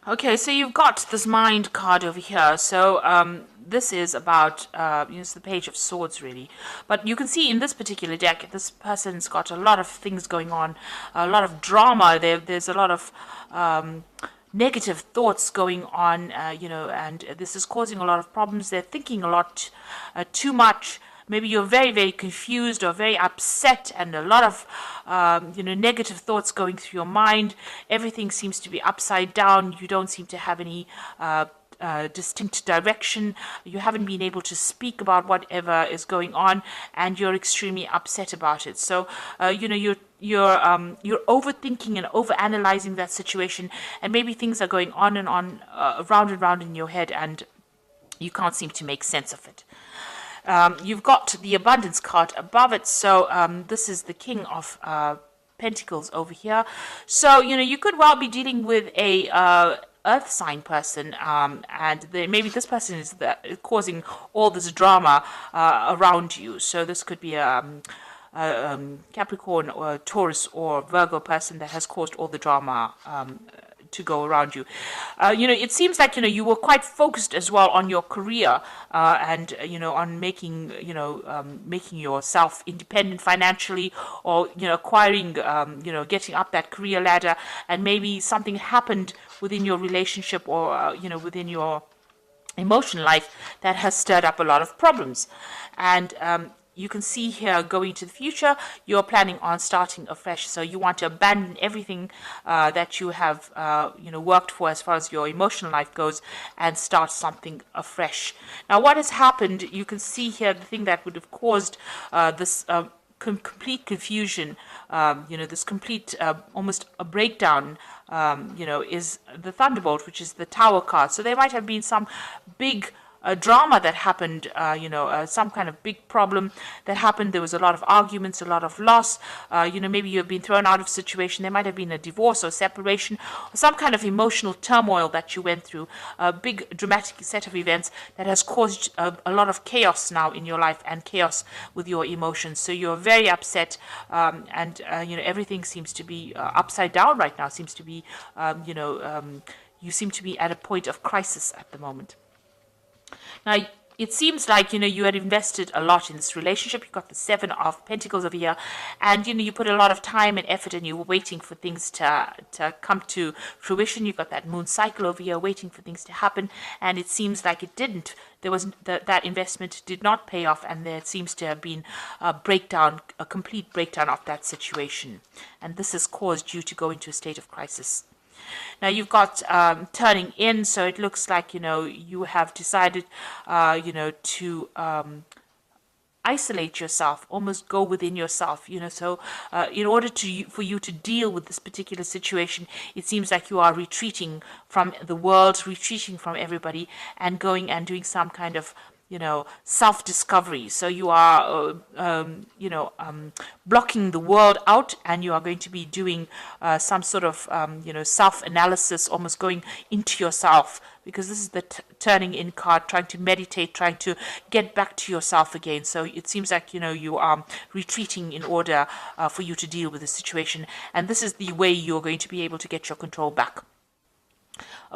Okay, so you've got this mind card over here. So this is about it's the Page of Swords, really. But you can see in this particular deck, this person's got a lot of things going on, a lot of drama. There's a lot of negative thoughts going on, and this is causing a lot of problems. They're thinking a lot, too much. Maybe you're very, very confused or very upset, and a lot of, negative thoughts going through your mind. Everything seems to be upside down. You don't seem to have any distinct direction. You haven't been able to speak about whatever is going on, and you're extremely upset about it. So, you're overthinking and overanalyzing that situation, and maybe things are going on and on, round and round in your head, and you can't seem to make sense of it. You've got the abundance card above it. So this is the King of Pentacles over here. So, you could well be dealing with a earth sign person, and maybe this person is causing all this drama around you. So this could be Capricorn or Taurus or Virgo person that has caused all the drama to go around you. It seems like you were quite focused as well on your career, and on making making yourself independent financially, or acquiring getting up that career ladder, and maybe something happened within your relationship, or within your emotional life that has stirred up a lot of problems. And you can see here, going to the future, you're planning on starting afresh. So you want to abandon everything that you have worked for as far as your emotional life goes, and start something afresh. Now, what has happened, you can see here, the thing that would have caused this complete confusion, this complete, almost a breakdown, is the Thunderbolt, which is the Tower card. So there might have been some big drama that happened, some kind of big problem that happened. There was a lot of arguments, a lot of loss. Maybe you've been thrown out of a situation. There might have been a divorce or separation, or some kind of emotional turmoil that you went through. A big dramatic set of events that has caused a lot of chaos now in your life, and chaos with your emotions. So you're very upset, and everything seems to be upside down right now. Seems to be, you seem to be at a point of crisis at the moment. Now, it seems like, you had invested a lot in this relationship. You got the Seven of Pentacles over here, and, you put a lot of time and effort, and you were waiting for things to come to fruition. You got that moon cycle over here, waiting for things to happen, and it seems like it didn't. There was that investment did not pay off, and there seems to have been a breakdown, a complete breakdown of that situation. And this has caused you to go into a state of crisis. Now you've got turning in, so it looks like you have decided to isolate yourself, almost go within yourself. So in order for you to deal with this particular situation, it seems like you are retreating from the world, retreating from everybody, and going and doing some kind of self-discovery. So you are, blocking the world out, and you are going to be doing some sort of, self-analysis, almost going into yourself, because this is the turning in card, trying to meditate, trying to get back to yourself again. So it seems like, you are retreating in order for you to deal with the situation. And this is the way you're going to be able to get your control back,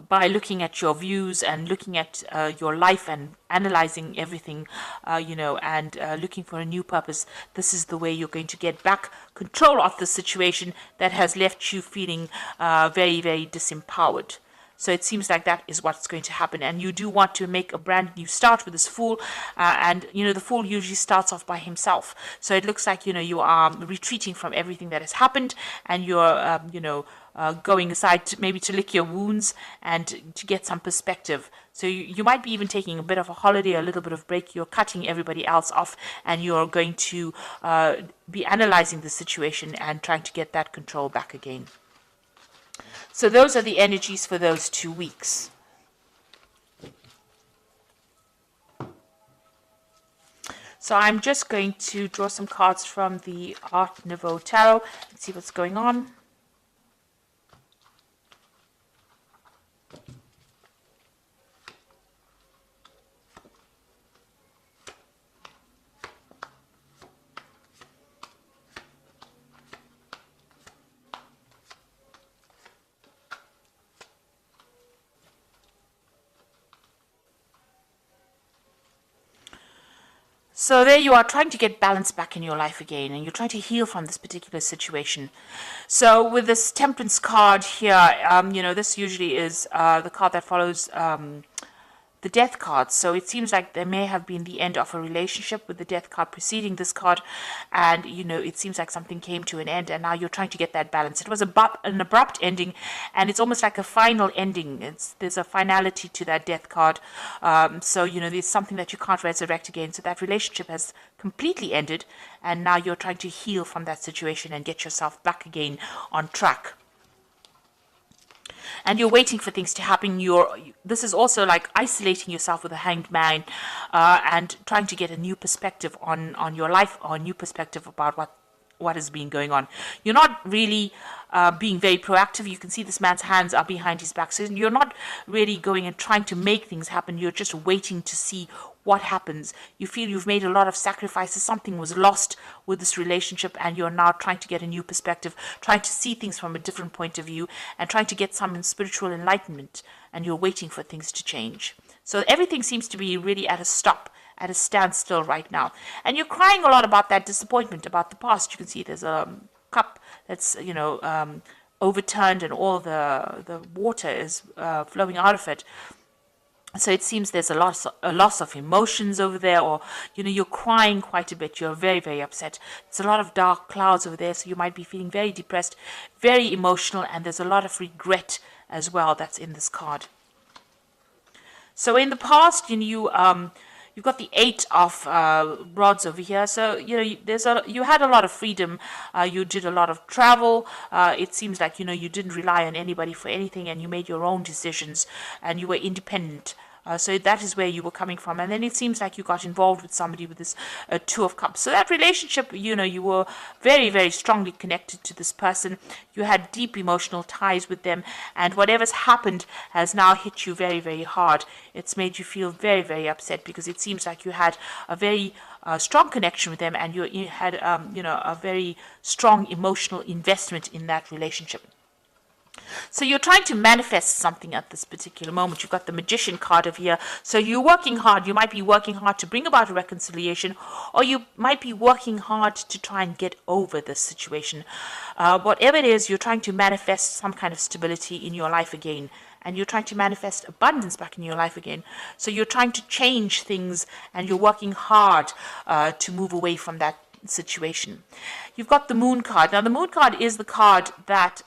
by looking at your views and looking at your life and analyzing everything, and looking for a new purpose. This is the way you're going to get back control of the situation that has left you feeling very, very disempowered. So it seems like that is what's going to happen. And you do want to make a brand new start with this Fool. And, the Fool usually starts off by himself. So it looks like, you are retreating from everything that has happened, and you're, going aside maybe to lick your wounds and to get some perspective. So you might be even taking a bit of a holiday, a little bit of break. You're cutting everybody else off, and you're going to be analyzing the situation and trying to get that control back again. So those are the energies for those 2 weeks. So I'm just going to draw some cards from the Art Nouveau Tarot and see what's going on. So there you are trying to get balance back in your life again, and you're trying to heal from this particular situation. So with this Temperance card here, this usually is the card that follows the Death card. So it seems like there may have been the end of a relationship with the Death card preceding this card, and it seems like something came to an end, and now you're trying to get that balance. It was an abrupt ending, and it's almost like a final ending. There's a finality to that Death card. So there's something that you can't resurrect again. So that relationship has completely ended, and now you're trying to heal from that situation and get yourself back again on track. And you're waiting for things to happen. This is also like isolating yourself with a Hanged Man, and trying to get a new perspective on your life, or a new perspective about what has been going on. You're not really being very proactive. You can see this man's hands are behind his back. So you're not really going and trying to make things happen. You're just waiting to see what happens. You feel you've made a lot of sacrifices. Something was lost with this relationship, and you're now trying to get a new perspective, trying to see things from a different point of view, and trying to get some spiritual enlightenment, and you're waiting for things to change. So everything seems to be really at a stop, at a standstill right now. And you're crying a lot about that disappointment, about the past. You can see there's a cup that's, overturned, and all the water is flowing out of it. So it seems there's a loss of emotions over there, or, you're crying quite a bit. You're very, very upset. There's a lot of dark clouds over there, so you might be feeling very depressed, very emotional, and there's a lot of regret as well that's in this card. So in the past, you've got the 8 of rods over here. So you had a lot of freedom. You did a lot of travel. It seems like you didn't rely on anybody for anything, and you made your own decisions, and you were independent. So that is where you were coming from. And then it seems like you got involved with somebody with this 2 of Cups. So that relationship, you were very, very strongly connected to this person. You had deep emotional ties with them. And whatever's happened has now hit you very, very hard. It's made you feel very, very upset, because it seems like you had a very strong connection with them, and you had, a very strong emotional investment in that relationship. So you're trying to manifest something at this particular moment. You've got the Magician card over here. So you're working hard. You might be working hard to bring about a reconciliation, or you might be working hard to try and get over this situation. Whatever it is, you're trying to manifest some kind of stability in your life again. And you're trying to manifest abundance back in your life again. So you're trying to change things, and you're working hard to move away from that situation. You've got the Moon card. Now, the Moon card is the card that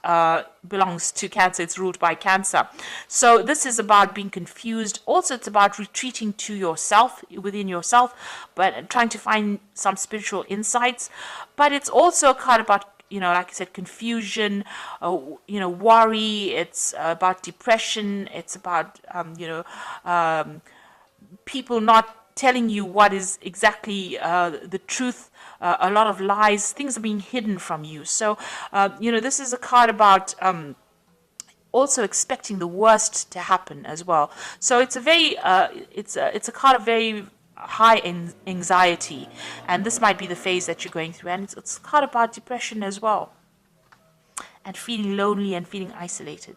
belongs to Cancer. It's ruled by Cancer. So this is about being confused. Also, it's about retreating to yourself, within yourself, but trying to find some spiritual insights. But it's also a card about, like I said, confusion, worry. It's about depression. It's about, people not telling you what is exactly the truth. A lot of lies. Things are being hidden from you. So, this is a card about also expecting the worst to happen as well. So it's a very, it's a card of very high anxiety, and this might be the phase that you're going through. And it's a card about depression as well, and feeling lonely and feeling isolated.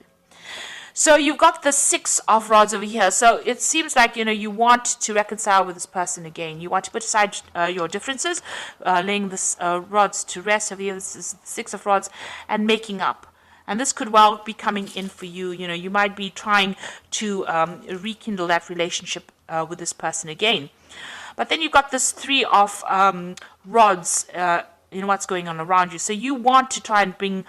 So you've got the 6 of rods over here. So it seems like, you want to reconcile with this person again. You want to put aside your differences, laying this rods to rest over here. This is 6 of rods, and making up. And this could well be coming in for you. You might be trying to rekindle that relationship with this person again. But then you've got this 3 of rods, what's going on around you. So you want to try and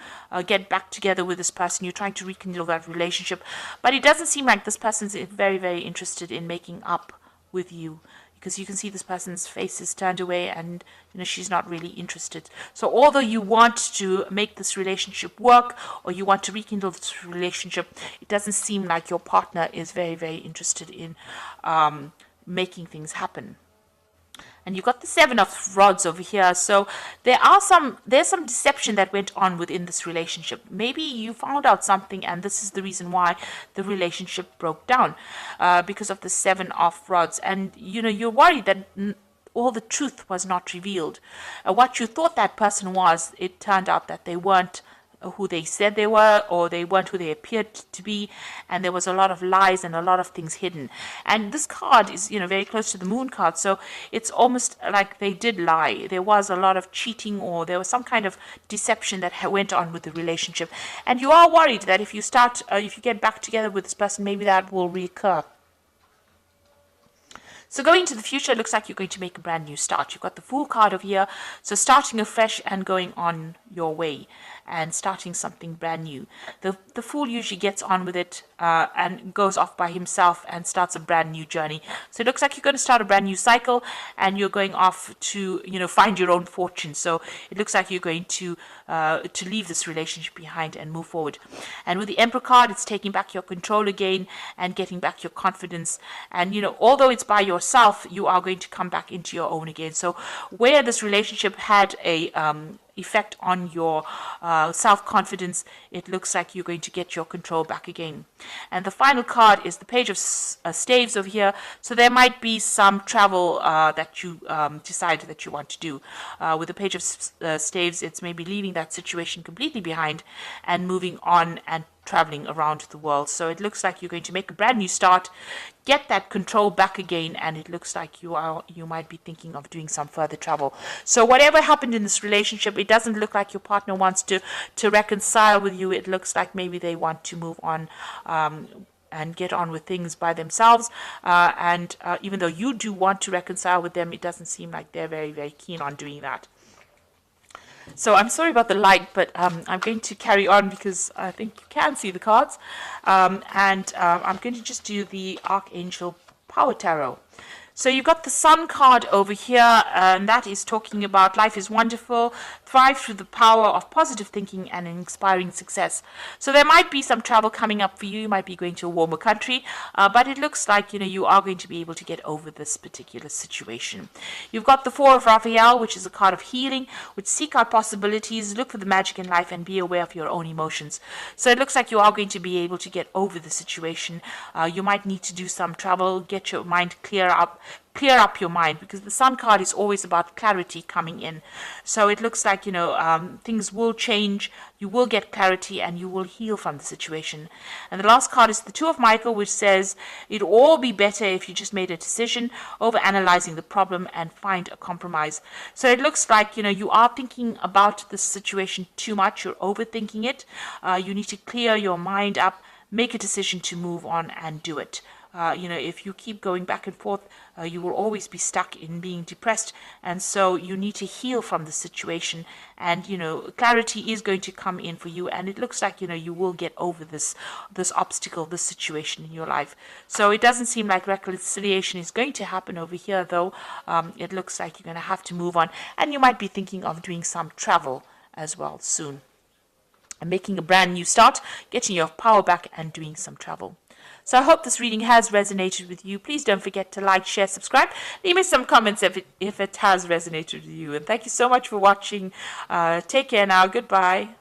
get back together with this person. You're trying to rekindle that relationship. But it doesn't seem like this person's very, very interested in making up with you, because you can see this person's face is turned away, and she's not really interested. So although you want to make this relationship work, or you want to rekindle this relationship, it doesn't seem like your partner is very, very interested in making things happen. And you've got the 7 of rods over here. So there's some deception that went on within this relationship. Maybe you found out something, and this is the reason why the relationship broke down, because of the 7 of rods. And you're worried that all the truth was not revealed. What you thought that person was, it turned out that they weren't who they said they were, or they weren't who they appeared to be, and there was a lot of lies and a lot of things hidden. And this card is, very close to the Moon card, so it's almost like they did lie. There was a lot of cheating, or there was some kind of deception that went on with the relationship, and you are worried that if you get back together with this person, maybe that will reoccur. So going into the future, it looks like you're going to make a brand new start. You've got the Fool card over here. So starting afresh and going on your way and starting something brand new. The Fool usually gets on with it and goes off by himself and starts a brand new journey. So it looks like you're going to start a brand new cycle and you're going off to, find your own fortune. So it looks like you're going to leave this relationship behind and move forward. And with the Emperor card, it's taking back your control again and getting back your confidence. And, although it's by yourself, you are going to come back into your own again. So where this relationship had a effect on your self-confidence, it looks like you're going to get your control back again. And the final card is the Page of Staves over here. So there might be some travel that you decide that you want to do. With the Page of Staves, it's maybe leaving that situation completely behind and moving on and traveling around the world. So it looks like you're going to make a brand new start, get that control back again, and it looks like you might be thinking of doing some further travel. So whatever happened in this relationship, it doesn't look like your partner wants to reconcile with you. It looks like maybe they want to move on and get on with things by themselves. And even though you do want to reconcile with them, it doesn't seem like they're very, very keen on doing that. So I'm sorry about the light, but I'm going to carry on because I think you can see the cards. I'm going to just do the Archangel Power Tarot. So you've got the Sun card over here, and that is talking about life is wonderful, thrive through the power of positive thinking and inspiring success. So there might be some travel coming up for you. You might be going to a warmer country, but it looks like, you are going to be able to get over this particular situation. You've got the Four of Raphael, which is a card of healing, which seek out possibilities, look for the magic in life, and be aware of your own emotions. So it looks like you are going to be able to get over the situation. You might need to do some travel, get your mind clear up your mind, because the Sun card is always about clarity coming in. So it looks like, things will change, you will get clarity, and you will heal from the situation. And the last card is the Two of Michael, which says it'd all be better if you just made a decision over analyzing the problem and find a compromise. So it looks like, you are thinking about the situation too much, you're overthinking it. You need to clear your mind up, make a decision to move on and do it. If you keep going back and forth, you will always be stuck in being depressed. And so you need to heal from the situation. And, clarity is going to come in for you. And it looks like, you will get over this obstacle, this situation in your life. So it doesn't seem like reconciliation is going to happen over here, though. It looks like you're going to have to move on. And you might be thinking of doing some travel as well soon. And making a brand new start, getting your power back and doing some travel. So I hope this reading has resonated with you. Please don't forget to like, share, subscribe. Leave me some comments if it has resonated with you. And thank you so much for watching. Take care now. Goodbye.